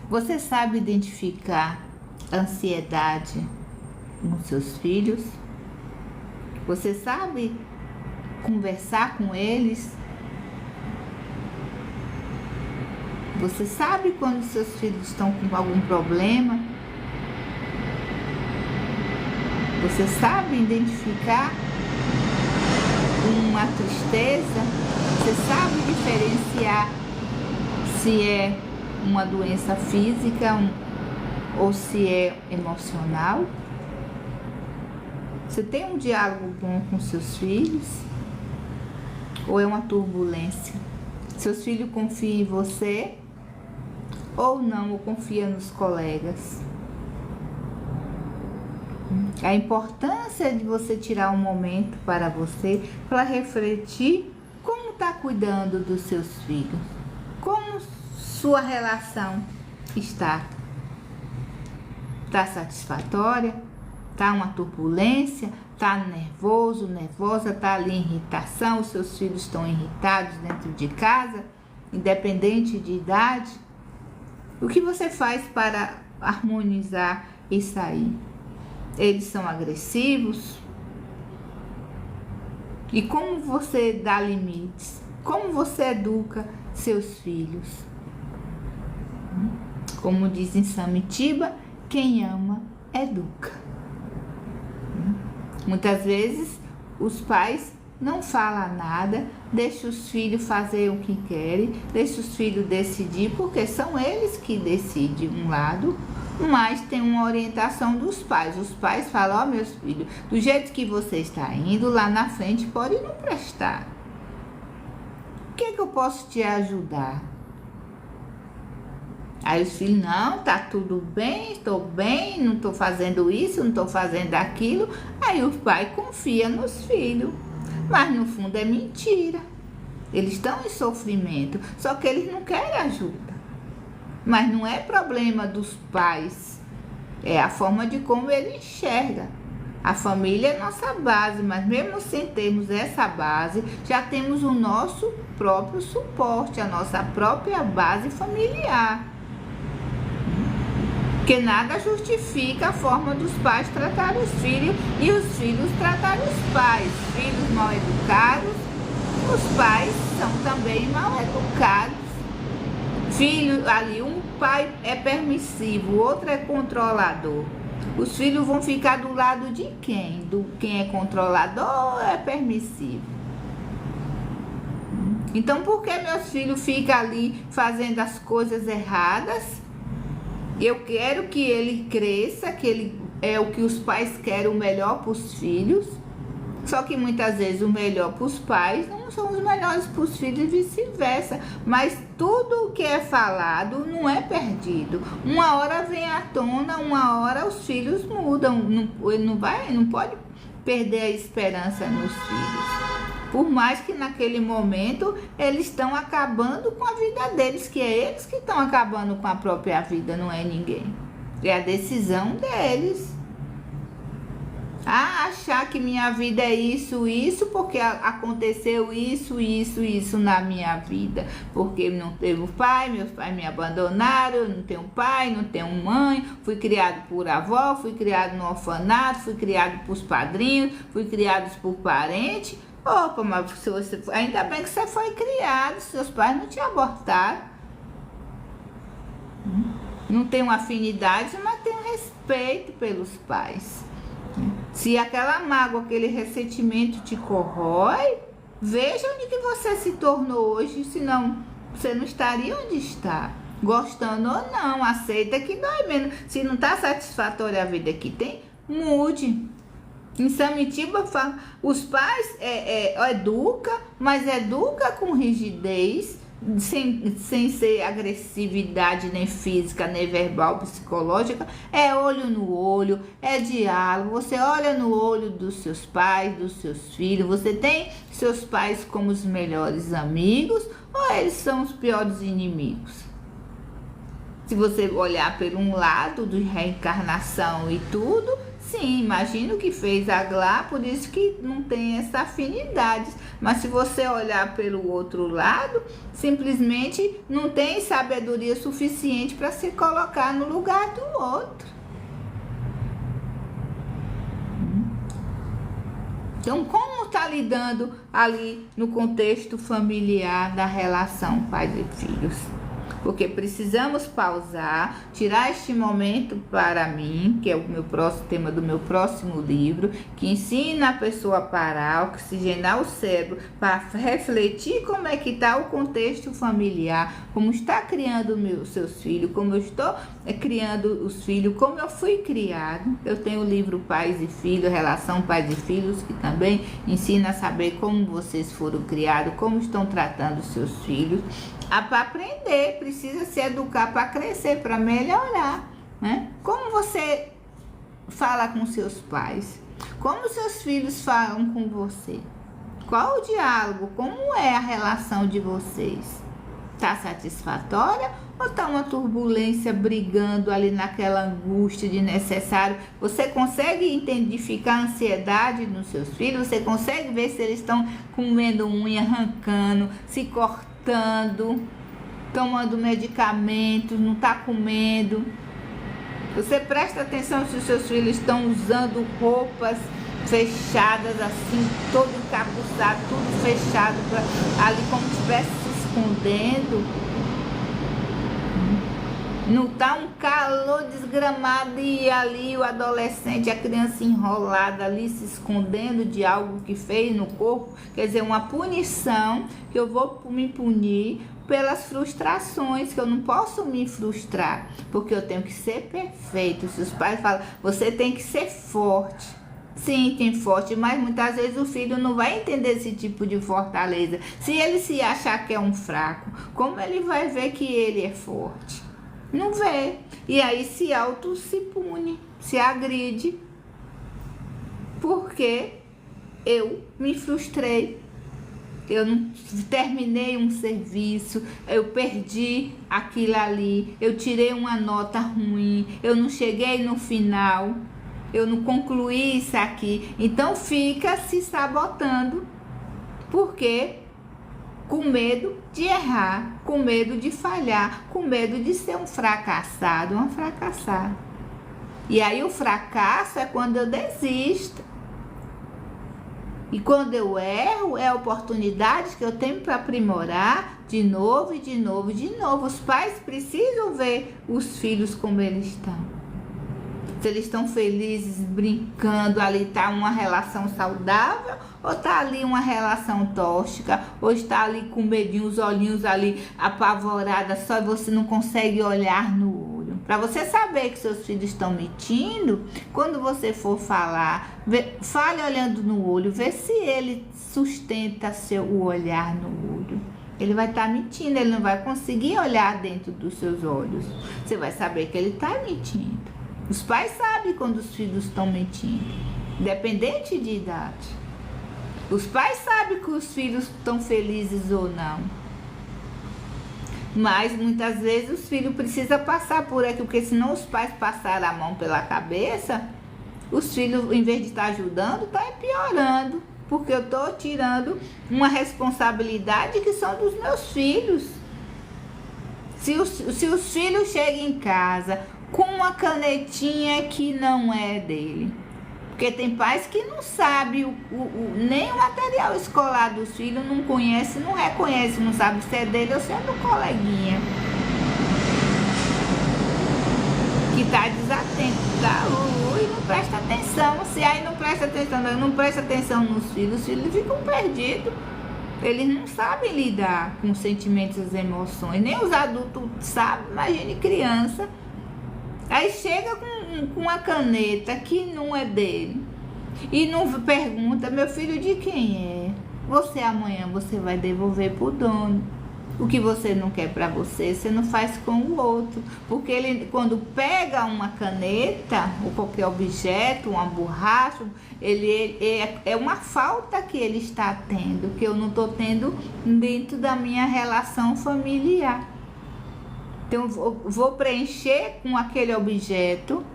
Você sabe identificar ansiedade nos seus filhos? Você sabe conversar com eles? Você sabe quando seus filhos estão com algum problema? Você sabe identificar uma tristeza? Você sabe diferenciar se é uma doença física ou se é emocional? Você tem um diálogo bom com seus filhos? Ou é uma turbulência? Seus filhos confiam em você ou não, ou confia nos colegas? A importância de você tirar um momento para você, para refletir como está cuidando dos seus filhos, como sua relação está satisfatória, está uma turbulência, está nervoso, nervosa, está ali em irritação, os seus filhos estão irritados dentro de casa, independente de idade. O que você faz para harmonizar isso aí? Eles são agressivos? E como você dá limites? Como você educa seus filhos? Como diz em Samitiba, quem ama, educa. Muitas vezes os pais não falam nada, deixam os filhos fazer o que querem, deixam os filhos decidir, porque são eles que decidem um lado, mas tem uma orientação dos pais. Os pais falam, ó, meus filhos, do jeito que você está indo, lá na frente pode não prestar. O que eu posso te ajudar? Aí os filhos, não, tá tudo bem, estou bem, não estou fazendo isso, não estou fazendo aquilo. Aí o pai confia nos filhos, mas no fundo é mentira. Eles estão em sofrimento, só que eles não querem ajuda. Mas não é problema dos pais, é a forma de como ele enxerga. A família é nossa base, mas mesmo sem termos essa base, já temos o nosso próprio suporte, a nossa própria base familiar. Porque nada justifica a forma dos pais tratarem os filhos e os filhos tratarem os pais. Filhos mal educados, os pais são também mal educados. Filho ali, um pai é permissivo, o outro é controlador. Os filhos vão ficar do lado de quem? Do quem é controlador ou é permissivo? Então, por que meus filhos ficam ali fazendo as coisas erradas? Eu quero que ele cresça, que ele é o que os pais querem, o melhor para os filhos. Só que muitas vezes o melhor para os pais não são os melhores para os filhos e vice-versa. Mas tudo o que é falado não é perdido. Uma hora vem à tona, uma hora os filhos mudam. Ele não pode perder a esperança nos filhos. Por mais que naquele momento eles estão acabando com a vida deles, que é eles que estão acabando com a própria vida, não é ninguém. É a decisão deles. Achar que minha vida é isso, porque aconteceu isso na minha vida. Porque não teve pai, meus pais me abandonaram, eu não tenho pai, não tenho mãe, fui criado por avó, fui criado no orfanato, fui criado por padrinhos, fui criado por parentes. Opa, mas você, ainda bem que você foi criado, seus pais não te abortaram. Não tem uma afinidade, mas tem um respeito pelos pais. Se aquela mágoa, aquele ressentimento te corrói, veja onde que você se tornou hoje, senão você não estaria onde está. Gostando ou não, aceita que dói menos. Se não está satisfatória a vida que tem, mude. Em Samitiba, os pais educa, mas educa com rigidez, sem ser agressividade nem física, nem verbal, psicológica. É olho no olho, é diálogo. Você olha no olho dos seus pais, dos seus filhos. Você tem seus pais como os melhores amigos ou eles são os piores inimigos? Se você olhar por um lado de reencarnação e tudo, Sim, imagino que fez aglá, por isso que não tem essa afinidade. Mas se você olhar pelo outro lado, simplesmente não tem sabedoria suficiente para se colocar no lugar do outro. Então, como está lidando ali no contexto familiar da relação pais e filhos? Porque precisamos pausar, tirar este momento para mim, que é o meu próximo tema do meu próximo livro, que ensina a pessoa a parar, oxigenar o cérebro, para refletir como é que está o contexto familiar, como está criando seus filhos, como eu estou criando os filhos, como eu fui criado. Eu tenho o livro Pais e Filhos, Relação Pais e Filhos, que também ensina a saber como vocês foram criados, como estão tratando os seus filhos. Para aprender, precisa se educar para crescer, para melhorar, né? Como você fala com seus pais? Como seus filhos falam com você? Qual o diálogo? Como é a relação de vocês? Está satisfatória ou está uma turbulência brigando ali naquela angústia de necessário? Você consegue identificar a ansiedade nos seus filhos? Você consegue ver se eles estão comendo unha, arrancando, se cortando, tomando medicamentos, não está comendo? Você presta atenção se os seus filhos estão usando roupas fechadas assim, todo encapuçado, tudo fechado, ali como se estivesse se escondendo. Não tá um calor desgramado e ali o adolescente, a criança enrolada ali, se escondendo de algo que fez no corpo. Quer dizer, uma punição, que eu vou me punir pelas frustrações, que eu não posso me frustrar, porque eu tenho que ser perfeito. Se os pais falam, você tem que ser forte. Sim, tem forte, mas muitas vezes o filho não vai entender esse tipo de fortaleza. Se ele se achar que é um fraco, como ele vai ver que ele é forte? Não vê. E aí se pune, se agride. Porque eu me frustrei. Eu não terminei um serviço, eu perdi aquilo ali, eu tirei uma nota ruim, eu não cheguei no final, eu não concluí isso aqui. Então fica se sabotando. Por quê? Com medo de errar, com medo de falhar, com medo de ser um fracassado, uma fracassada. E aí o fracasso é quando eu desisto. E quando eu erro, é a oportunidade que eu tenho para aprimorar de novo e de novo e de novo. Os pais precisam ver os filhos como eles estão. Se eles estão felizes, brincando, ali está uma relação saudável, ou está ali uma relação tóxica, ou está ali com medinho, os olhinhos ali apavorados, só você não consegue olhar no olho. Para você saber que seus filhos estão mentindo, quando você for falar, fale olhando no olho, vê se ele sustenta o olhar no olho. Ele vai estar mentindo, ele não vai conseguir olhar dentro dos seus olhos. Você vai saber que ele está mentindo. Os pais sabem quando os filhos estão mentindo, independente de idade. Os pais sabem que os filhos estão felizes ou não. Mas muitas vezes os filhos precisam passar por aqui, porque senão os pais passarem a mão pela cabeça, os filhos, em vez de estar ajudando, estão piorando. Porque eu estou tirando uma responsabilidade que são dos meus filhos. Se os filhos chegam em casa com uma canetinha que não é dele. Porque tem pais que não sabem nem o material escolar dos filhos, não conhece, não reconhece, não sabe se é dele ou se é do coleguinha. Que está desatento, e não presta atenção. Se aí não presta atenção, não presta atenção nos filhos, os filhos ficam perdidos. Eles não sabem lidar com sentimentos e emoções, nem os adultos sabem, imagine criança. Aí chega com uma caneta que não é dele e não pergunta, meu filho, de quem é? Você amanhã você vai devolver pro dono. O que você não quer para você, você não faz com o outro. Porque ele, quando pega uma caneta ou qualquer objeto, uma borracha, é uma falta que ele está tendo, que eu não estou tendo dentro da minha relação familiar. Então, vou preencher com aquele objeto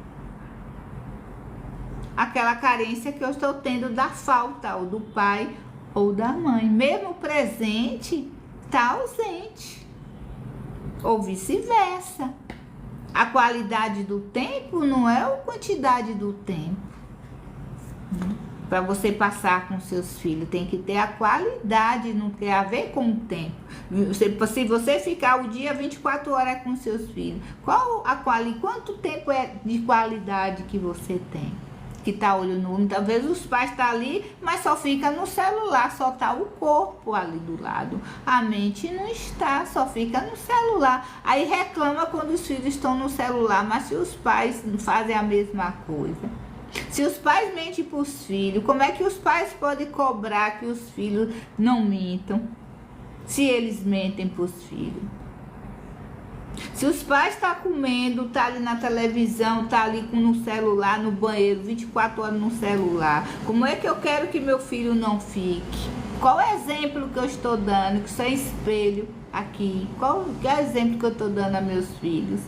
aquela carência que eu estou tendo da falta, ou do pai ou da mãe. Mesmo presente, está ausente. Ou vice-versa. A qualidade do tempo não é a quantidade do tempo. Para você passar com seus filhos, tem que ter a qualidade, não tem a ver com o tempo. Se você ficar o dia 24 horas com seus filhos, quanto tempo é de qualidade que você tem? Que tá olho no olho, talvez os pais estão ali, mas só fica no celular, só tá o corpo ali do lado. A mente não está, só fica no celular. Aí reclama quando os filhos estão no celular, mas se os pais fazem a mesma coisa. Se os pais mentem para os filhos, como é que os pais podem cobrar que os filhos não mintam? Se eles mentem para os filhos. Se os pais estão comendo, tá ali na televisão, tá ali no celular, no banheiro, 24 horas no celular, como é que eu quero que meu filho não fique? Qual é o exemplo que eu estou dando? Que isso é espelho aqui. Qual é o exemplo que eu estou dando a meus filhos?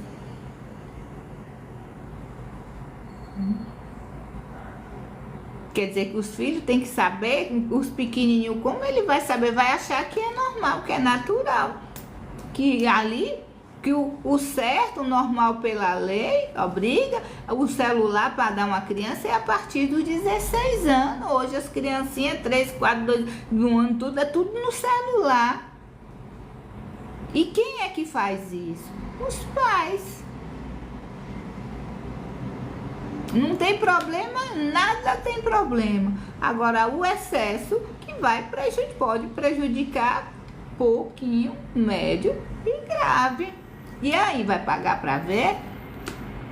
Quer dizer que os filhos têm que saber, os pequenininhos, como ele vai saber? Vai achar que é normal, que é natural. Que ali, que o certo, o normal pela lei, obriga, o celular para dar uma criança é a partir dos 16 anos. Hoje as criancinhas, 3, 4, 2, 1 ano, tudo, é tudo no celular. E quem é que faz isso? Os pais. Não tem problema, nada tem problema. Agora, o excesso que pode prejudicar pouquinho, médio e grave. E aí, vai pagar para ver?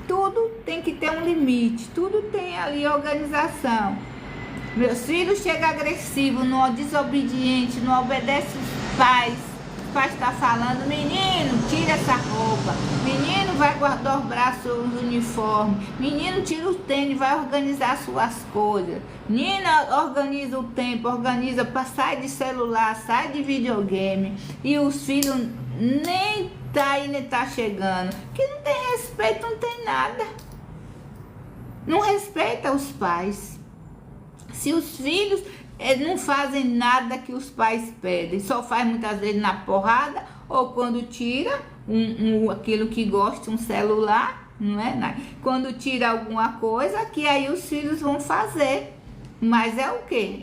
Tudo tem que ter um limite, tudo tem ali organização. Meus filhos chegam agressivos, não desobediente, não obedece os pais. O pai está falando, menino, tira essa roupa. Menino, vai dobrar seus uniformes. Menino, tira o tênis, vai organizar suas coisas. Menina, organiza o tempo, sai de celular, sai de videogame. E os filhos nem tá aí, nem tá chegando. Que não tem respeito, não tem nada. Não respeita os pais. Se os filhos não fazem nada que os pais pedem, só faz muitas vezes na porrada ou quando tira aquilo que gosta, um celular, não é? Quando tira alguma coisa, que aí os filhos vão fazer. Mas é o quê?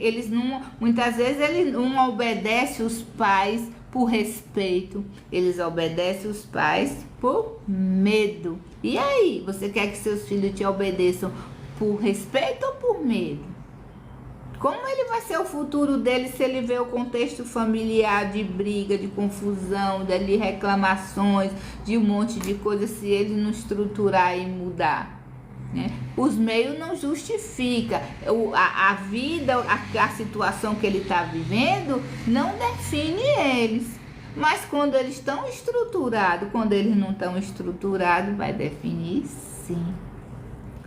Muitas vezes eles não obedecem os pais por respeito, eles obedecem os pais por medo. E aí, você quer que seus filhos te obedeçam por respeito ou por medo? Como ele vai ser o futuro dele se ele vê o contexto familiar de briga, de confusão, de reclamações, de um monte de coisas, se ele não estruturar e mudar? Né? Os meios não justificam. A vida, a situação que ele está vivendo não define eles. Mas quando eles estão estruturados, quando eles não estão estruturados, vai definir sim.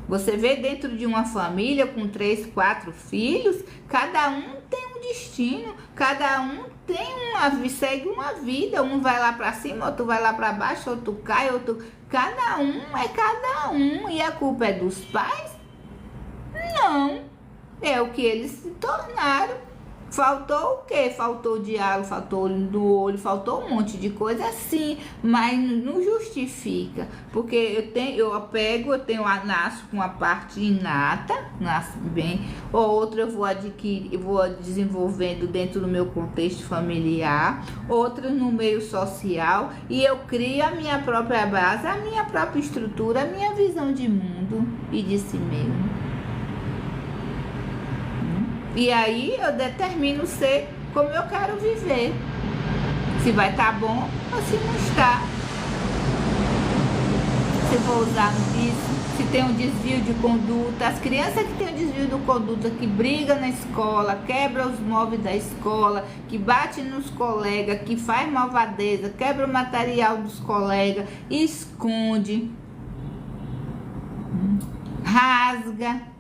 Você vê dentro de uma família com 3, 4 filhos, cada um tem um destino, cada um segue uma vida, um vai lá para cima, outro vai lá para baixo, outro cai, cada um é cada um. E a culpa é dos pais? Não, é o que eles se tornaram. Faltou o quê? Faltou diálogo, faltou olho no olho, faltou um monte de coisa assim, mas não justifica, porque eu nasço com a parte inata, nasço bem, ou outra eu vou desenvolvendo dentro do meu contexto familiar, outra no meio social, e eu crio a minha própria base, a minha própria estrutura, a minha visão de mundo e de si mesmo. E aí eu determino ser como eu quero viver. Se vai estar bom ou se não está. Se vou usar isso, se tem um desvio de conduta. As crianças que têm um desvio de conduta, que brigam na escola, quebra os móveis da escola, que bate nos colegas, que faz malvadeza, quebra o material dos colegas, esconde, rasga.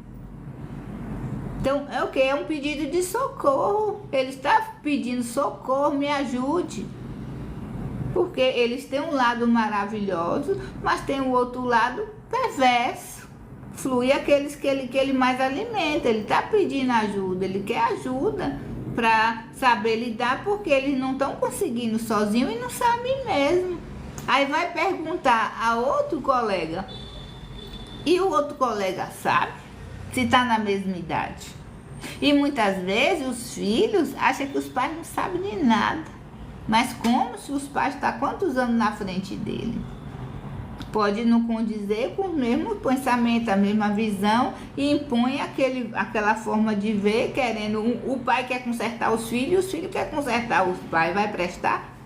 Então, é o que? É um pedido de socorro. Ele está pedindo socorro, me ajude. Porque eles têm um lado maravilhoso, mas tem o outro lado perverso. flui aqueles que ele mais alimenta. Ele está pedindo ajuda, ele quer ajuda para saber lidar, porque eles não estão conseguindo sozinho e não sabem mesmo. Aí vai perguntar a outro colega, e o outro colega sabe se está na mesma idade. E muitas vezes os filhos acham que os pais não sabem de nada, mas como se os pais estão quantos anos na frente dele? Pode não condizer com o mesmo pensamento, a mesma visão, e impõe aquela forma de ver, querendo, o pai quer consertar os filhos, e os filhos querem consertar os pais. Vai prestar?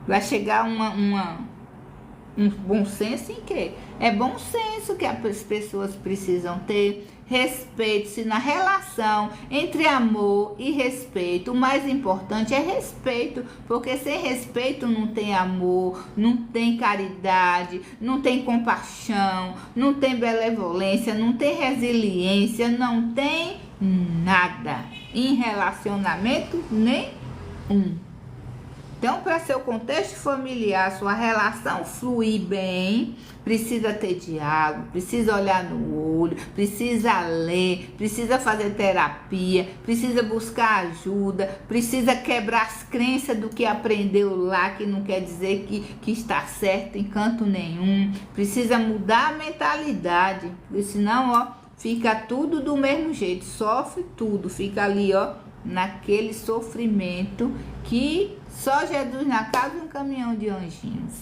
Vai chegar um bom senso em quê? É bom senso que as pessoas precisam ter. Respeito-se na relação entre amor e respeito. O mais importante é respeito, porque sem respeito não tem amor, não tem caridade, não tem compaixão, não tem benevolência, não tem resiliência, não tem nada em relacionamento nenhum. Então, para seu contexto familiar, sua relação fluir bem, precisa ter diálogo, precisa olhar no olho, precisa ler, precisa fazer terapia, precisa buscar ajuda, precisa quebrar as crenças do que aprendeu lá, que não quer dizer que está certo em canto nenhum. Precisa mudar a mentalidade, porque senão, ó, fica tudo do mesmo jeito, sofre tudo, fica ali, ó, naquele sofrimento que só Jesus na casa e um caminhão de anjinhos.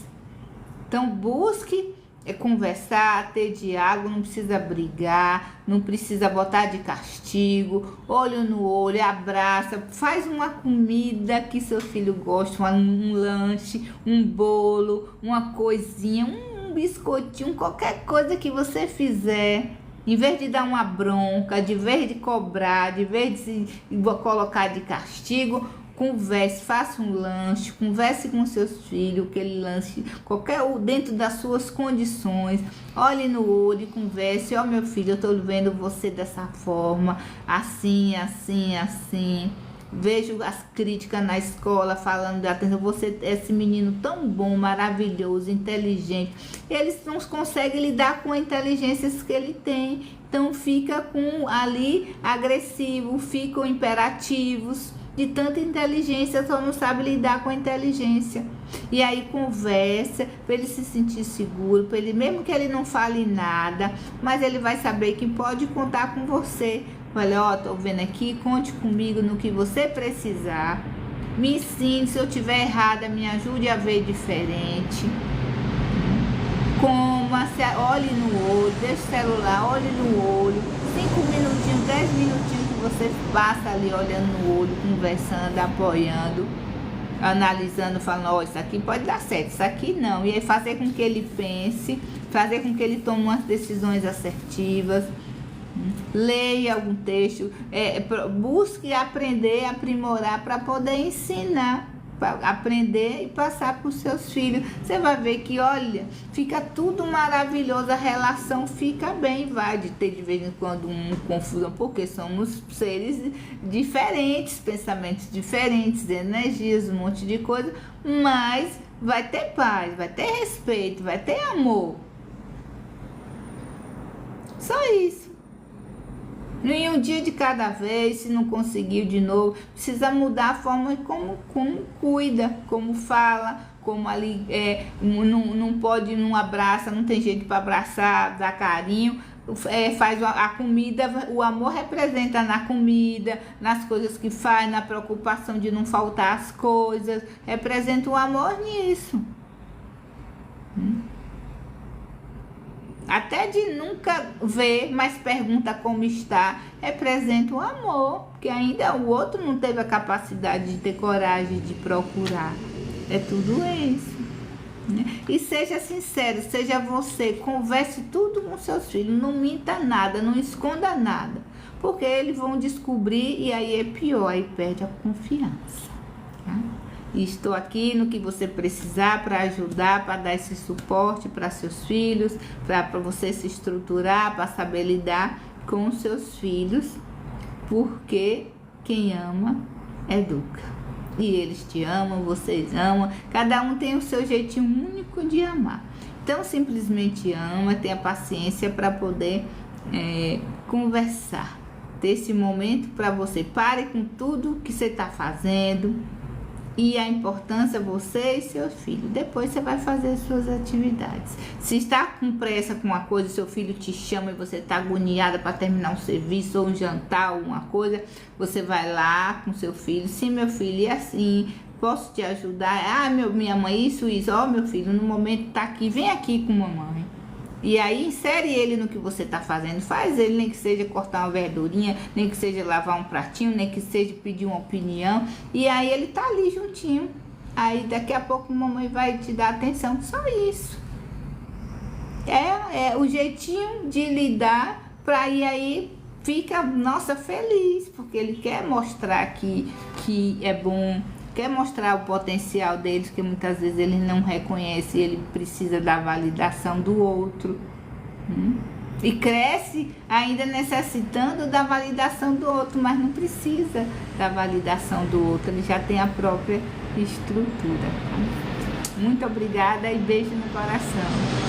Então busque conversar, ter diálogo, não precisa brigar, não precisa botar de castigo, olho no olho, abraça, faz uma comida que seu filho gosta, um lanche, um bolo, uma coisinha, um biscoitinho, qualquer coisa que você fizer. Em vez de dar uma bronca, de vez de cobrar, de vez de colocar de castigo, converse, faça um lanche, converse com seus filhos, aquele lanche, dentro das suas condições, olhe no olho e converse. Ó, meu filho, eu estou vendo você dessa forma, assim, assim, assim. Vejo as críticas na escola falando da atenção, você é esse menino tão bom, maravilhoso, inteligente. Eles não conseguem lidar com a inteligência que ele tem, então fica ali agressivo, ficam imperativos. De tanta inteligência, só não sabe lidar com a inteligência. E aí conversa, para ele se sentir seguro, para ele, mesmo que ele não fale nada, mas ele vai saber que pode contar com você. Olha, ó, tô vendo aqui, conte comigo no que você precisar. Me ensine, se eu tiver errada, me ajude a ver diferente. Olhe no olho, deixa o celular, olhe no olho. 5 minutinhos, 10 minutinhos que você passa ali olhando no olho, conversando, apoiando, analisando, falando, ó, isso aqui pode dar certo, isso aqui não. E aí fazer com que ele pense, fazer com que ele tome umas decisões assertivas. Leia algum texto, busque aprender, aprimorar para poder ensinar, para aprender e passar para os seus filhos. Você vai ver que, olha, fica tudo maravilhoso, a relação fica bem. Vai de ter de vez em quando confusão, porque somos seres diferentes, pensamentos diferentes, energias, um monte de coisa, mas vai ter paz, vai ter respeito, vai ter amor. Só isso. Em um dia de cada vez, se não conseguiu de novo, precisa mudar a forma como cuida, como fala, como ali não pode, não abraça, não tem jeito para abraçar, dar carinho, faz a comida, o amor representa na comida, nas coisas que faz, na preocupação de não faltar as coisas, representa o amor nisso. Até de nunca ver, mas pergunta como está, representa o amor, porque ainda o outro não teve a capacidade de ter coragem de procurar. É tudo isso, né? E seja sincero, seja você, converse tudo com seus filhos, não minta nada, não esconda nada, porque eles vão descobrir e aí é pior, aí perde a confiança, tá? E estou aqui no que você precisar para ajudar, para dar esse suporte para seus filhos, para você se estruturar, para saber lidar com os seus filhos, porque quem ama, educa. E eles te amam, vocês amam, cada um tem o seu jeitinho único de amar. Então, simplesmente ama, tenha paciência para poder conversar, ter esse momento para você. Pare com tudo que você está fazendo e a importância você e seu filho. Depois você vai fazer as suas atividades. Se está com pressa com uma coisa, seu filho te chama e você está agoniada para terminar um serviço ou um jantar ou uma coisa, você vai lá com seu filho. Sim, meu filho, e assim, posso te ajudar? Ah, minha mãe, isso. Ó, meu filho, no momento tá aqui, vem aqui com mamãe. E aí insere ele no que você tá fazendo. Faz ele, nem que seja cortar uma verdurinha, nem que seja lavar um pratinho, nem que seja pedir uma opinião. E aí ele tá ali juntinho. Aí daqui a pouco a mamãe vai te dar atenção. Só isso. É o jeitinho de lidar pra ir aí. Fica, nossa, feliz. Porque ele quer mostrar que é bom. Quer mostrar o potencial deles, que muitas vezes ele não reconhece, ele precisa da validação do outro. E cresce ainda necessitando da validação do outro, mas não precisa da validação do outro, ele já tem a própria estrutura. Muito obrigada e beijo no coração.